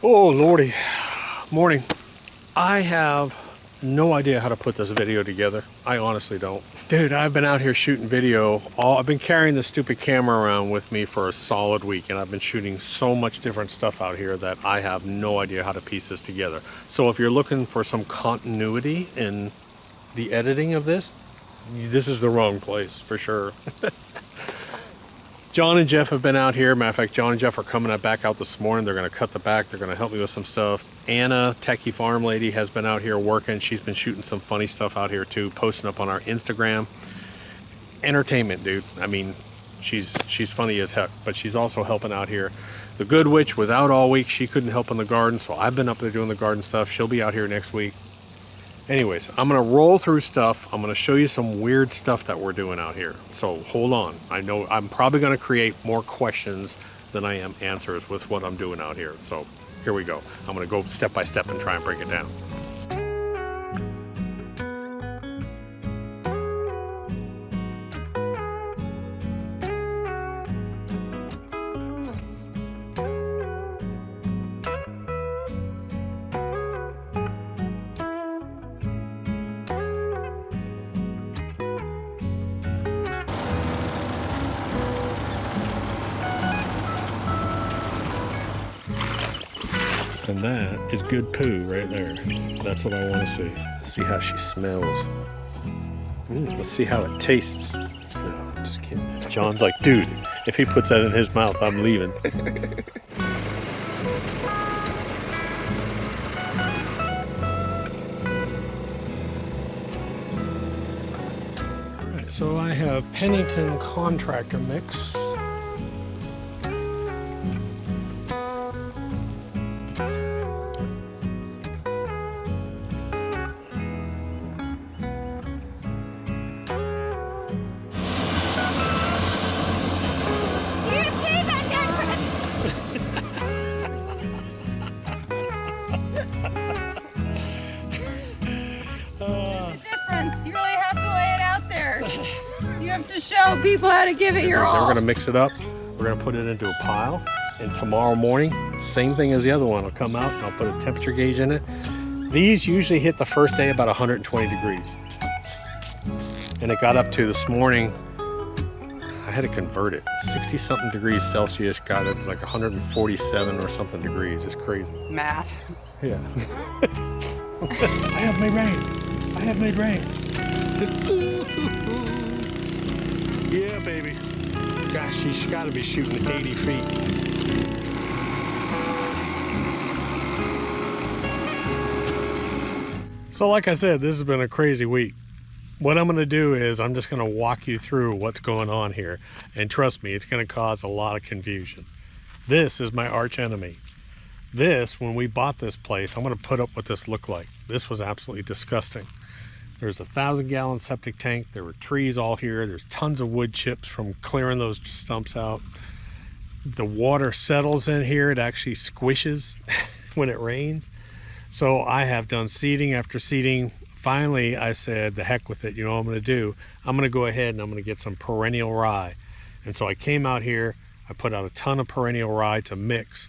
Oh lordy, morning. I have no idea how to put this video together. I honestly don't. Dude, I've been out here shooting video. I've been carrying this stupid camera around with me for a solid week, and I've been shooting so much different stuff out here that I have no idea how to piece this together. So if you're looking for some continuity in the editing of this is the wrong place for sure. John and Jeff have been out here. Matter of fact, John and Jeff are coming back out this morning. They're going to cut the back. They're going to help me with some stuff. Anna, techie farm lady, has been out here working. She's been shooting some funny stuff out here too, posting up on our Instagram. Entertainment, dude. I mean, she's funny as heck, but she's also helping out here. The Good Witch was out all week. She couldn't help in the garden, so I've been up there doing the garden stuff. She'll be out here next week. Anyways, I'm going to roll through stuff. I'm going to show you some weird stuff that we're doing out here. So hold on. I know I'm probably going to create more questions than I am answers with what I'm doing out here. So here we go. I'm going to go step by step and try and break it down. And that is good poo right there. That's what I want to see. See how she smells. Let's see how it tastes. No, I'm just kidding. John's like, dude, if he puts that in his mouth, I'm leaving. All right, so I have Pennington contractor mix. To show people how to give it your all. We're going to mix it up. We're going to put it into a pile. And tomorrow morning, same thing as the other one. I'll come out and I'll put a temperature gauge in it. These usually hit the first day about 120 degrees. And it got up to this morning, I had to convert it. 60 something degrees Celsius got it like 147 or something degrees. It's crazy. Math. Yeah. I have made rain. I have made rain. Yeah, baby. Gosh, she's got to be shooting 80 feet. So like I said, this has been a crazy week. What I'm going to do is I'm just going to walk you through what's going on here. And trust me, it's going to cause a lot of confusion. This is my arch enemy. This, when we bought this place, I'm going to put up what this looked like. This was absolutely disgusting. There's a 1,000-gallon septic tank. There were trees all here. There's tons of wood chips from clearing those stumps out. The water settles in here. It actually squishes when it rains. So I have done seeding after seeding. Finally, I said, the heck with it. You know what I'm going to do? I'm going to go ahead and I'm going to get some perennial rye. And so I came out here. I put out a ton of perennial rye to mix.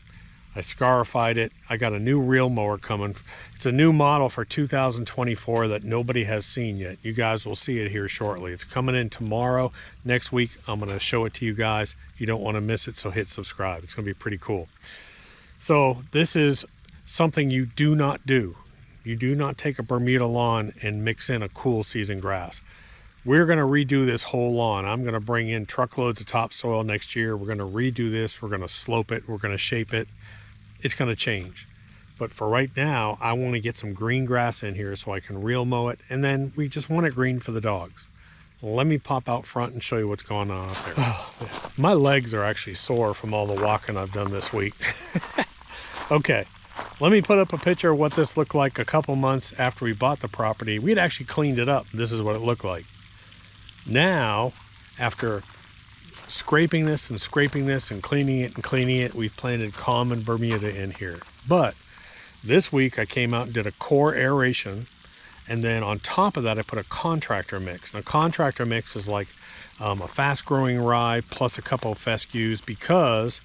I scarified it. I got a new reel mower coming. It's a new model for 2024 that nobody has seen yet. You guys will see it here shortly. It's coming in tomorrow. Next week, I'm going to show it to you guys. You don't want to miss it, so hit subscribe. It's going to be pretty cool. So this is something you do not do. You do not take a Bermuda lawn and mix in a cool season grass. We're going to redo this whole lawn. I'm going to bring in truckloads of topsoil next year. We're going to redo this. We're going to slope it. We're going to shape it. It's going to change. But for right now, I want to get some green grass in here so I can reel mow it. And then we just want it green for the dogs. Let me pop out front and show you what's going on out there. Oh, my legs are actually sore from all the walking I've done this week. Okay, let me put up a picture of what this looked like a couple months after we bought the property. We'd actually cleaned it up. This is what it looked like. Now, after scraping this and cleaning it, we've planted common Bermuda in here. But this week I came out and did a core aeration, and then on top of that I put a contractor mix. Now contractor mix is like a fast growing rye plus a couple of fescues, because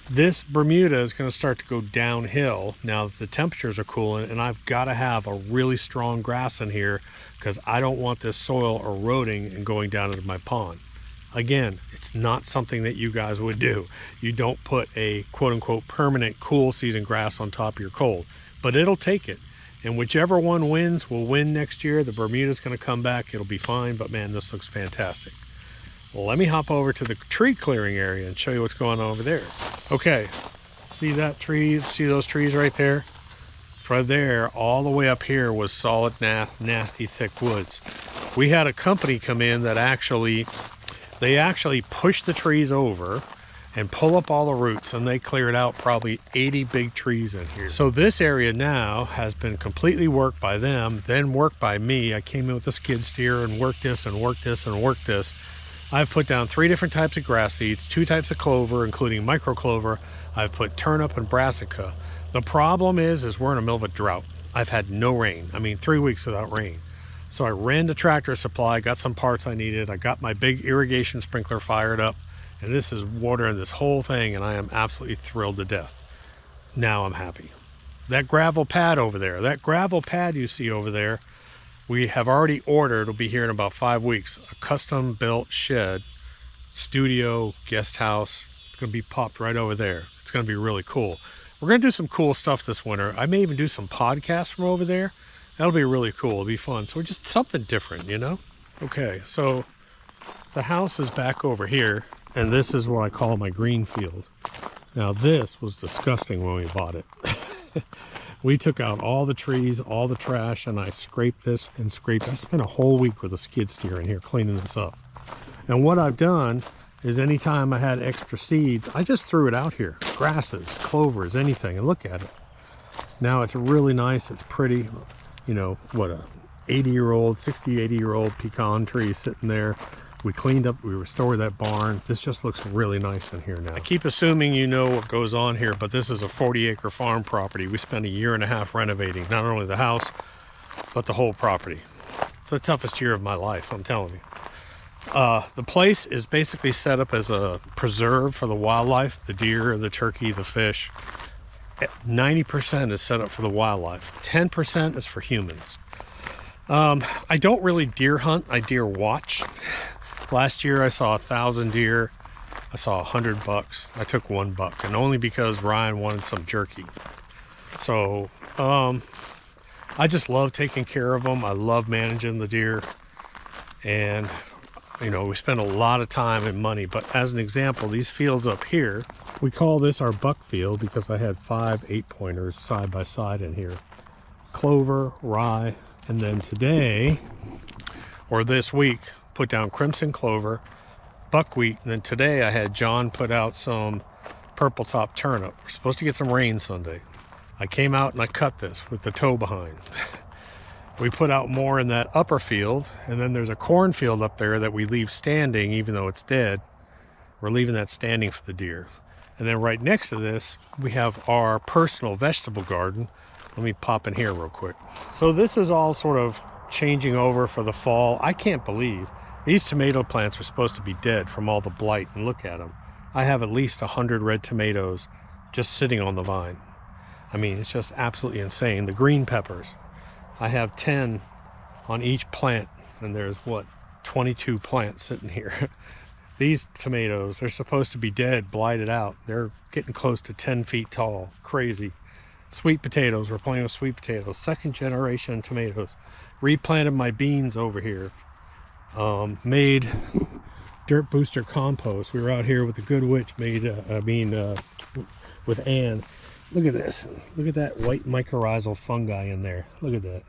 This Bermuda is going to start to go downhill now that the temperatures are cooling, and I've got to have a really strong grass in here because I don't want this soil eroding and going down into my pond. Again, it's not something that you guys would do. You don't put a quote-unquote permanent cool season grass on top of your cold, but it'll take it. And whichever one wins will win next year. The Bermuda's going to come back. It'll be fine, but man, this looks fantastic. Well, let me hop over to the tree clearing area and show you what's going on over there. Okay, see that tree? See those trees right there? From there, all the way up here was solid, nasty, thick woods. We had a company come in that they actually push the trees over and pull up all the roots, and they cleared out probably 80 big trees in here. So this area now has been completely worked by them, then worked by me. I came in with a skid steer and worked this and worked this and worked this. I've put down 3 different types of grass seeds, 2 types of clover, including micro clover. I've put turnip and brassica. The problem is we're in the middle of a drought. I've had no rain. I mean, 3 weeks without rain. So I ran to Tractor Supply, got some parts I needed. I got my big irrigation sprinkler fired up, and this is watering this whole thing, and I am absolutely thrilled to death. Now I'm happy. That gravel pad over there, that gravel pad you see over there, we have already ordered, it'll be here in about 5 weeks, a custom built shed, studio, guest house. It's gonna be popped right over there. It's gonna be really cool. We're gonna do some cool stuff this winter. I may even do some podcasts from over there. That'll be really cool, it'll be fun. So just something different, you know? Okay, so the house is back over here, and this is what I call my green field. Now this was disgusting when we bought it. We took out all the trees, all the trash, and I scraped this and scraped. I spent a whole week with a skid steer in here cleaning this up. And what I've done is anytime I had extra seeds, I just threw it out here. Grasses, clovers, anything, and look at it. Now it's really nice, it's pretty. You know, what a 80-year-old, 60, 80-year-old pecan tree sitting there. We cleaned up, we restored that barn. This just looks really nice in here now. I keep assuming you know what goes on here, but this is a 40-acre farm property. We spent 1.5 years renovating, not only the house, but the whole property. It's the toughest year of my life, I'm telling you. The place is basically set up as a preserve for the wildlife, the deer, the turkey, the fish. 90% is set up for the wildlife. 10% is for humans. I don't really deer hunt, I deer watch. Last year I saw 1,000 deer. I saw 100 bucks. I took 1 buck, and only because Ryan wanted some jerky. So I just love taking care of them. I love managing the deer, and you know, we spend a lot of time and money. But as an example, these fields up here, we call this our buck field because I had 5 8-pointers side by side in here. Clover, rye, and then today, or this week, put down crimson clover, buckwheat, and then today I had John put out some purple top turnip. We're supposed to get some rain Sunday. I came out and I cut this with the toe behind. We put out more in that upper field, and then there's a cornfield up there that we leave standing even though it's dead. We're leaving that standing for the deer. And then right next to this, we have our personal vegetable garden. Let me pop in here real quick. So this is all sort of changing over for the fall. I can't believe these tomato plants are supposed to be dead from all the blight, and look at them. I have at least 100 red tomatoes just sitting on the vine. I mean, it's just absolutely insane. The green peppers, I have 10 on each plant, and there's what, 22 plants sitting here. These tomatoes, they're supposed to be dead, blighted out. They're getting close to 10 feet tall. Crazy. Sweet potatoes, we're playing with sweet potatoes. 2nd generation tomatoes. Replanted my beans over here. Made dirt booster compost. We were out here with the good witch, with Ann. Look at this. Look at that white mycorrhizal fungi in there. Look at that.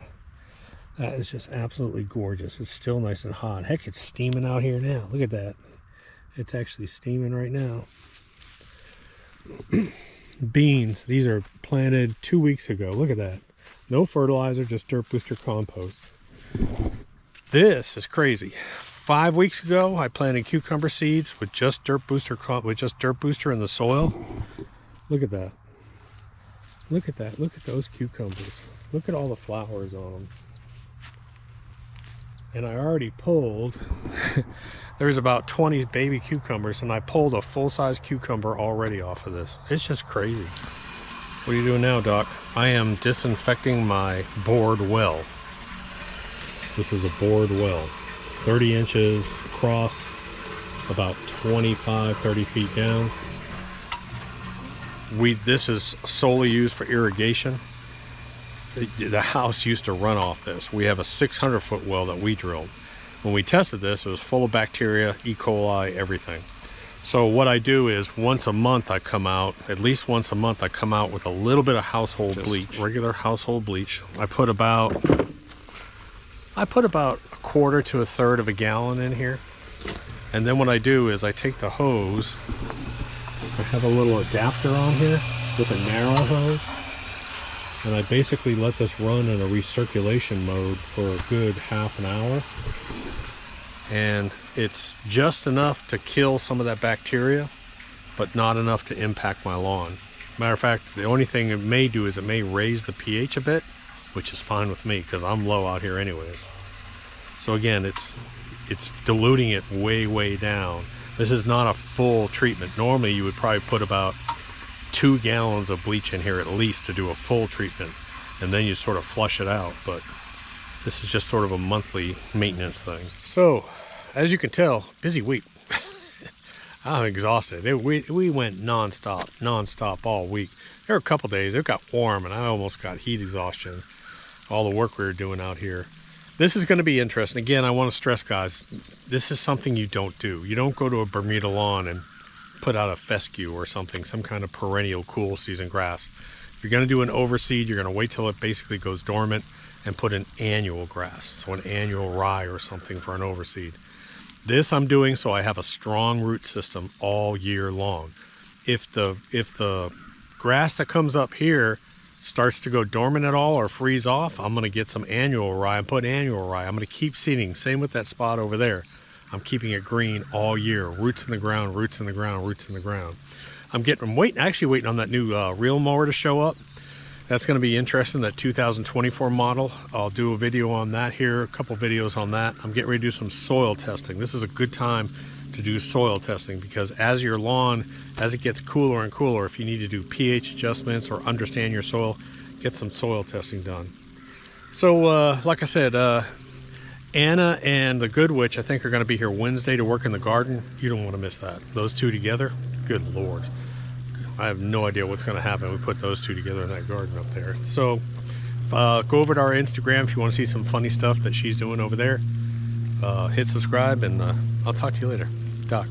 That is just absolutely gorgeous. It's still nice and hot. Heck, it's steaming out here now. Look at that. It's actually steaming right now. Beans. These are planted 2 weeks ago. Look at that. No fertilizer, just dirt booster compost. This is crazy. 5 weeks ago, I planted cucumber seeds with just dirt booster in the soil. Look at that. Look at that. Look at those cucumbers. Look at all the flowers on them. And I already pulled There's about 20 baby cucumbers, and I pulled a full-size cucumber already off of this. It's just crazy. What are you doing now, Doc? I am disinfecting my bored well. This is a bored well. 30 inches across, about 25, 30 feet down. This is solely used for irrigation. The house used to run off this. We have a 600-foot well that we drilled. When we tested this, it was full of bacteria, E. coli, everything. So what I do is once a month I come out, at least once a month I come out with a little bit of household bleach, regular household bleach. I put about a quarter to a third of a gallon in here. And then what I do is I take the hose. I have a little adapter on here with a narrow hose. And I basically let this run in a recirculation mode for a good half an hour. And it's just enough to kill some of that bacteria, but not enough to impact my lawn. Matter of fact, the only thing it may do is it may raise the pH a bit, which is fine with me because I'm low out here anyways. So again, it's diluting it way down. This is not a full treatment. Normally you would probably put about 2 gallons of bleach in here at least to do a full treatment, and then you sort of flush it out, but this is just sort of a monthly maintenance thing. So as you can tell, busy week. I'm exhausted. We went non-stop all week. There were a couple days it got warm and I almost got heat exhaustion, all the work we were doing out here. This is going to be interesting. Again, I want to stress, guys, this is something you don't do. You don't go to a Bermuda lawn and put out a fescue or something, some kind of perennial cool season grass. If you're going to do an overseed, you're going to wait till it basically goes dormant and put an annual grass, so an annual rye or something for an overseed. This I'm doing so I have a strong root system all year long. If the grass that comes up here starts to go dormant at all or freeze off, I'm going to get some annual rye and put annual rye. I'm going to keep seeding. Same with that spot over there. I'm keeping it green all year. Roots in the ground, roots in the ground, roots in the ground. I'm actually waiting on that new reel mower to show up. That's going to be interesting, that 2024 model. I'll do a video on that here, a couple videos on that. I'm getting ready to do some soil testing. This is a good time to do soil testing because as your lawn, as it gets cooler and cooler, if you need to do pH adjustments or understand your soil, get some soil testing done. So like I said, Anna and the Good Witch I think are going to be here Wednesday to work in the garden. You don't want to miss that. Those two together, good Lord. I have no idea what's going to happen. We put those two together in that garden up there. So go over to our Instagram if you want to see some funny stuff that she's doing over there. Hit subscribe, and I'll talk to you later. Doc.